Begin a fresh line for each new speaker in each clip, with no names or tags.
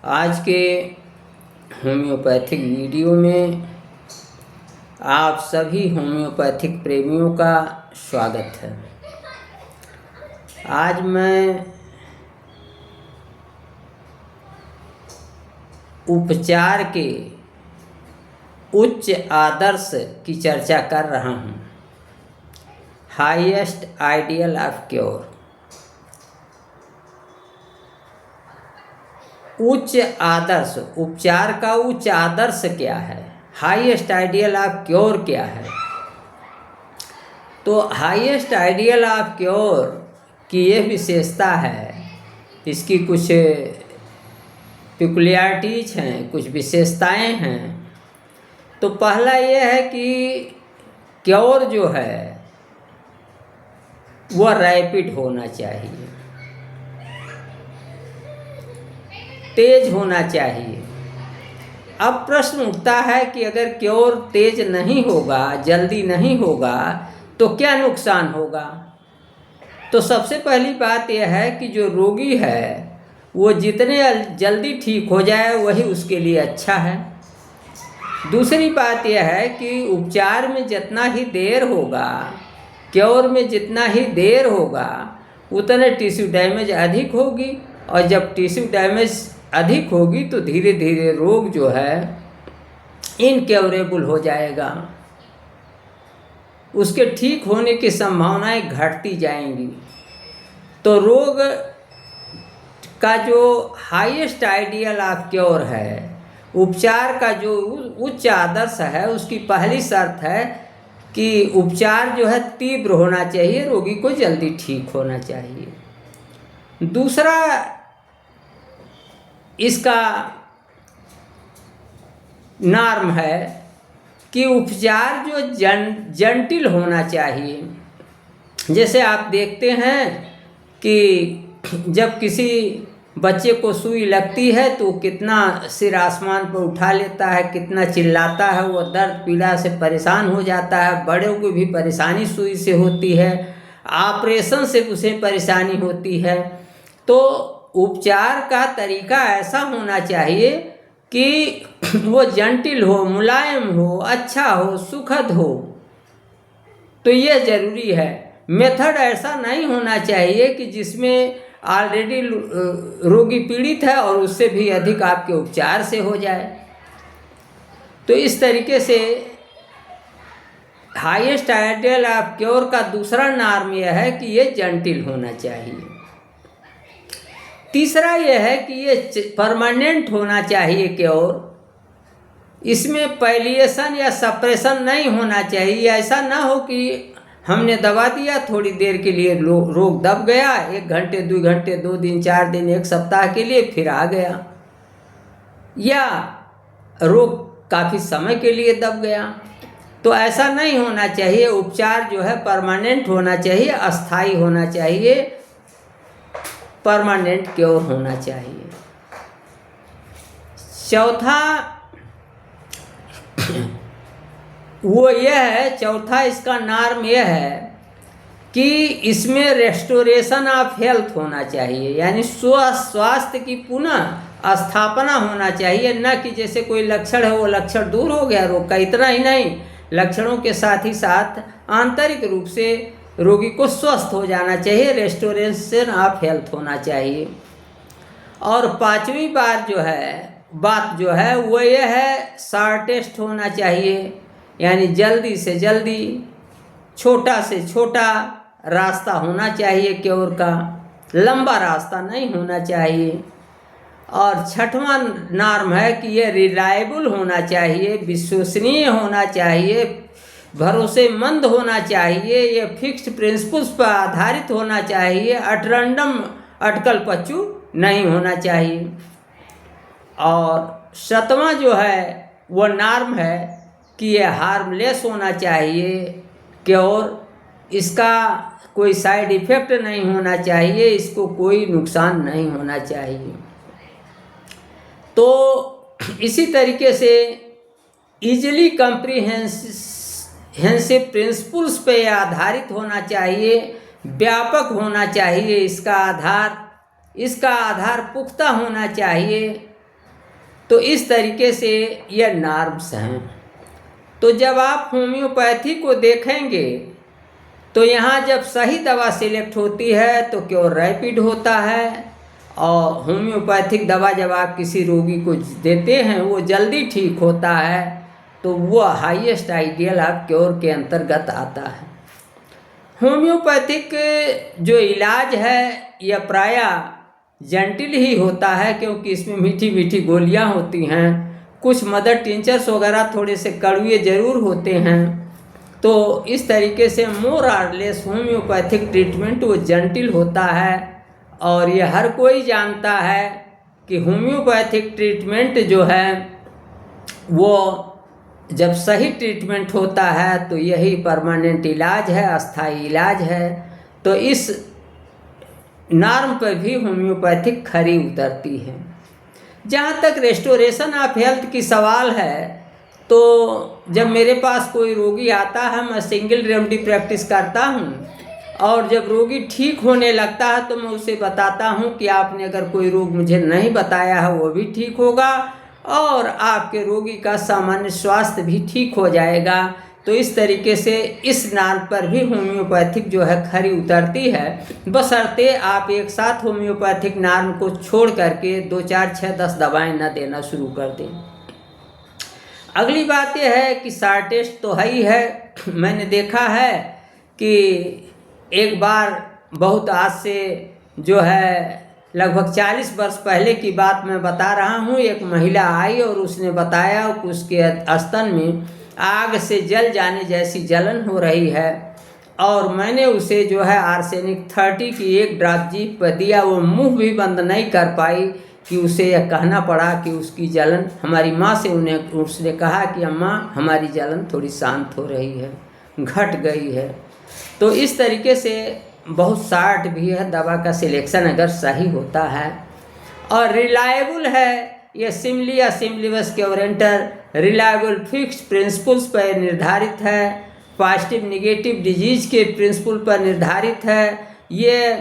आज के homeopathic video में आप सभी होम्योपैथिक प्रेमियों का स्वागत है। आज मैं उपचार के उच्च आदर्श की चर्चा कर रहा हूँ। Highest ideal of cure. उच्च आदर्श, उपचार का उच्च आदर्श क्या है? हाईएस्ट आइडियल ऑफ क्योर क्या है? तो हाईएस्ट आइडियल ऑफ क्योर की यह विशेषता है, इसकी कुछ पिकुलियरिटीज हैं, कुछ विशेषताएं हैं। तो पहला यह है कि क्योर जो है वह रैपिड होना चाहिए, तेज होना चाहिए। अब प्रश्न उठता है कि अगर क्योर तेज नहीं होगा, जल्दी नहीं होगा, तो क्या नुकसान होगा? तो सबसे पहली बात यह है कि जो रोगी है वो जितने जल्दी ठीक हो जाए वही उसके लिए अच्छा है। दूसरी बात यह है कि उपचार में जितना ही देर होगा, क्योर में जितना ही देर होगा, उतने टिश्यू डैमेज अधिक होगी, और जब टिश्यू डैमेज अधिक होगी तो धीरे धीरे रोग जो है इनक्योरेबल हो जाएगा, उसके ठीक होने की संभावनाएं घटती जाएंगी। तो रोग का जो हाईएस्ट आइडियल ऑफ क्योर है, उपचार का जो उच्च आदर्श है, उसकी पहली शर्त है कि उपचार जो है तीव्र होना चाहिए, रोगी को जल्दी ठीक होना चाहिए। दूसरा इसका नॉर्म है कि उपचार जो जटिल होना चाहिए। जैसे आप देखते हैं कि जब किसी बच्चे को सुई लगती है तो कितना सिर आसमान पर उठा लेता है, कितना चिल्लाता है, वो दर्द पीड़ा से परेशान हो जाता है। बड़ों को भी परेशानी सुई से होती है, ऑपरेशन से उसे परेशानी होती है। तो उपचार का तरीका ऐसा होना चाहिए कि वो जटिल हो, मुलायम हो, अच्छा हो, सुखद हो। तो ये ज़रूरी है। मेथड ऐसा नहीं होना चाहिए कि जिसमें ऑलरेडी रोगी पीड़ित है और उससे भी अधिक आपके उपचार से हो जाए। तो इस तरीके से हाईएस्ट आइडियल ऑफ क्योर का दूसरा नॉर्म यह है कि ये जटिल होना चाहिए। तीसरा यह है कि ये परमानेंट होना चाहिए क्योर। इसमें पैलिएशन या सप्रेशन नहीं होना चाहिए। ऐसा ना हो कि हमने दवा दिया, थोड़ी देर के लिए रोग दब गया, 1 घंटे 2 घंटे 2 दिन 4 दिन 1 सप्ताह के लिए फिर आ गया, या रोग काफ़ी समय के लिए दब गया। तो ऐसा नहीं होना चाहिए। उपचार जो है परमानेंट होना चाहिए, अस्थाई होना चाहिए, परमानेंट क्योर होना चाहिए। चौथा वो यह है, चौथा इसका नॉर्म यह है कि इसमें रेस्टोरेशन ऑफ हेल्थ होना चाहिए, यानी स्वास्थ्य की पुनः स्थापना होना चाहिए। न कि जैसे कोई लक्षण है वो लक्षण दूर हो गया रोग का, इतना ही नहीं, लक्षणों के साथ ही साथ आंतरिक रूप से रोगी को स्वस्थ हो जाना चाहिए, रेस्टोरेशन ऑफ हेल्थ होना चाहिए। और पांचवी बात जो है वो ये है, शॉर्टेस्ट होना चाहिए, यानी जल्दी से जल्दी, छोटा से छोटा रास्ता होना चाहिए क्योर का, लंबा रास्ता नहीं होना चाहिए। और छठवां नॉर्म है कि ये रिलायबल होना चाहिए, विश्वसनीय होना चाहिए, भरोसेमंद होना चाहिए, ये फिक्स्ड प्रिंसिपल्स पर आधारित होना चाहिए, अटरंडम अटकल पच्चू नहीं होना चाहिए। और सातवां जो है वो नॉर्म है कि ये हार्मलेस होना चाहिए क्योर, इसका कोई साइड इफ़ेक्ट नहीं होना चाहिए, इसको कोई नुकसान नहीं होना चाहिए। तो इसी तरीके से इजीली कम्प्रीहेंसिव प्रिंसिपल्स पे आधारित होना चाहिए, व्यापक होना चाहिए इसका आधार पुख्ता होना चाहिए, तो इस तरीके से ये नॉर्म्स हैं। तो जब आप होम्योपैथी को देखेंगे तो यहाँ जब सही दवा सिलेक्ट होती है तो क्योर रैपिड होता है, और होम्योपैथिक दवा जब आप किसी रोगी को देते हैं वो जल्दी ठीक होता है, तो वो हाईएस्ट आइडियल आप क्योर के अंतर्गत आता है। होम्योपैथिक जो इलाज है यह प्रायः जेंटिल ही होता है, क्योंकि इसमें मीठी मीठी गोलियां होती हैं, कुछ मदर टिंचर्स वगैरह थोड़े से कड़वे ज़रूर होते हैं। तो इस तरीके से मोर और लेस होम्योपैथिक ट्रीटमेंट वो जेंटिल होता है, और ये हर कोई जानता है कि होम्योपैथिक ट्रीटमेंट जो है वो जब सही ट्रीटमेंट होता है तो यही परमानेंट इलाज है, अस्थाई इलाज है। तो इस नॉर्म पर भी होम्योपैथिक खरी उतरती है। जहाँ तक रेस्टोरेशन ऑफ हेल्थ की सवाल है, तो जब मेरे पास कोई रोगी आता है मैं सिंगल रेमेडी प्रैक्टिस करता हूँ, और जब रोगी ठीक होने लगता है तो मैं उसे बताता हूँ कि आपने अगर कोई रोग मुझे नहीं बताया है वो भी ठीक होगा, और आपके रोगी का सामान्य स्वास्थ्य भी ठीक हो जाएगा। तो इस तरीके से इस नॉर्म पर भी होम्योपैथिक जो है खरी उतरती है, बशर्ते आप एक साथ होम्योपैथिक नॉर्म को छोड़ करके 2, 4, 6, 10 दवाएं न देना शुरू कर दें। अगली बात यह है कि शॉर्टेज तो है ही है। मैंने देखा है कि एक बार बहुत आज से जो है लगभग 40 वर्ष पहले की बात मैं बता रहा हूँ, एक महिला आई और उसने बताया कि उसके स्तन में आग से जल जाने जैसी जलन हो रही है, और मैंने उसे जो है आर्सेनिक 30 की एक ड्रॉप जीभ पर दिया। वो मुंह भी बंद नहीं कर पाई कि उसे यह कहना पड़ा कि उसकी जलन, हमारी माँ से उसने कहा कि अम्मा हमारी जलन थोड़ी शांत हो रही है, घट गई है। तो इस तरीके से बहुत शार्ट भी है, दवा का सिलेक्शन अगर सही होता है और रिलायबल है। यह सिमली या सिमलीवस क्योरेंटर रिलायबल फिक्स प्रिंसिपल्स पर निर्धारित है, पॉजिटिव निगेटिव डिजीज के प्रिंसिपल पर निर्धारित है। ये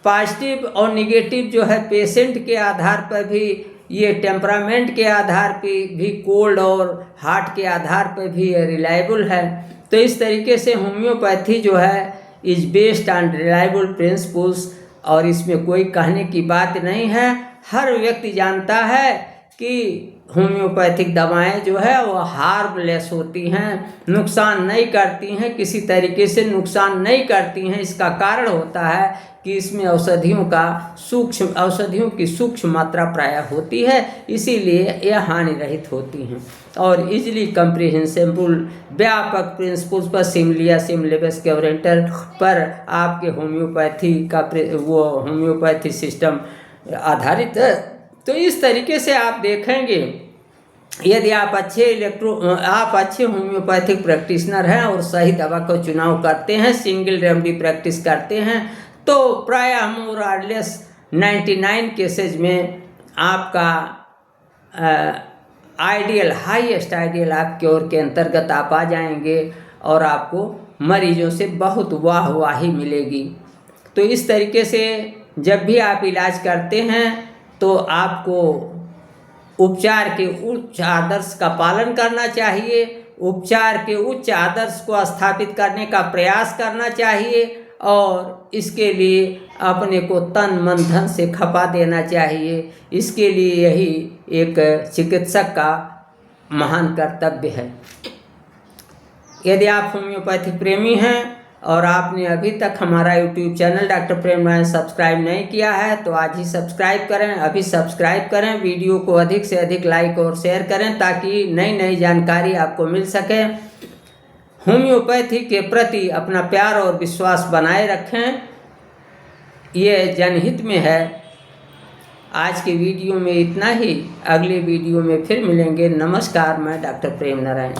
पॉजिटिव और निगेटिव जो है पेशेंट के आधार पर भी, ये टेम्परामेंट के आधार पर भी, कोल्ड और हार्ट के आधार पर भी ये रिलायबल है। तो इस तरीके से होम्योपैथी जो है is based on reliable principles, और इसमें कोई कहने की बात नहीं है। हर व्यक्ति जानता है कि होम्योपैथिक दवाएं जो है वो हार्मलेस होती हैं, नुकसान नहीं करती हैं, किसी तरीके से नुकसान नहीं करती हैं। इसका कारण होता है कि इसमें औषधियों की सूक्ष्म मात्रा प्रायः होती है, इसीलिए यह हानि रहित होती हैं और इजीली कंप्रिहेंसिबल व्यापक प्रिंसिपल्स पर सिमलिया सिमलेबस क्योरेंटर पर आपके होम्योपैथी का वो होम्योपैथी सिस्टम आधारित है। तो इस तरीके से आप देखेंगे, यदि आप अच्छे होम्योपैथिक प्रैक्टिशनर हैं और सही दवा का चुनाव करते हैं, सिंगल रेमेडी प्रैक्टिस करते हैं, तो प्रायः मोर और लेस 99 केसेज में आपका आइडियल, हाईएस्ट आइडियल आप क्योर के अंतर्गत आप आ जाएंगे और आपको मरीजों से बहुत वाहवाही मिलेगी। तो इस तरीके से जब भी आप इलाज करते हैं तो आपको उपचार के उच्च आदर्श का पालन करना चाहिए, उपचार के उच्च आदर्श को स्थापित करने का प्रयास करना चाहिए, और इसके लिए अपने को तन मन धन से खपा देना चाहिए। इसके लिए यही एक चिकित्सक का महान कर्तव्य है। यदि आप होम्योपैथिक प्रेमी हैं और आपने अभी तक हमारा YouTube चैनल डॉक्टर प्रेम नारायण सब्सक्राइब नहीं किया है तो आज ही सब्सक्राइब करें, अभी सब्सक्राइब करें। वीडियो को अधिक से अधिक लाइक और शेयर करें ताकि नई नई जानकारी आपको मिल सके। होम्योपैथी के प्रति अपना प्यार और विश्वास बनाए रखें, ये जनहित में है। आज के वीडियो में इतना ही, अगले वीडियो में फिर मिलेंगे। नमस्कार, मैं डॉक्टर प्रेम नारायण।